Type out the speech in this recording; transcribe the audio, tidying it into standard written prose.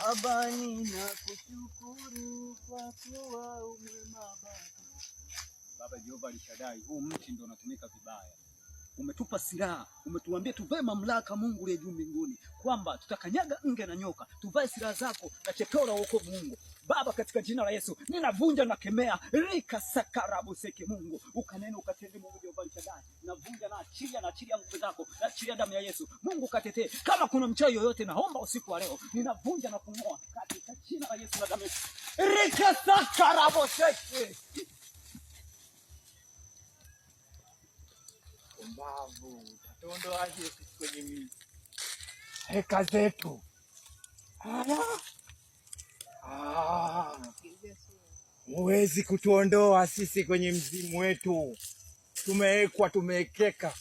Baba ninakushukuru kwa kuwa umema Baba. Baba Jehova Alishadai, huu mti ndio unatumika vibaya. Umetupa silaha, umetuambia tuvae mamlaka Mungu aliye juu mbinguni, kwamba tutakanyaga nge na nyoka. Tuvae silaha zako na chepeo la wokovu Mungu. Baba, katika jina la Yesu ninavunja na kemea rika sakarabu seke Mungu. Ukanena ukatende Mungu Jehova Alishadai. Navunja na achilia nguvu zako, na achilia damu ya Yesu. Mungu katetee. Kama kuna mchawi yoyote naomba usiku wa leo ninavunja na kung'oa katika jina la Yesu na damu ya Yesu. Rika sakarabu seke. Mbavu, tutaondoaje sisi kwenye heka zetu? Huwezi kutuondoa sisi kwenye mzimu wetu. Tumewekwa, tumewekeka.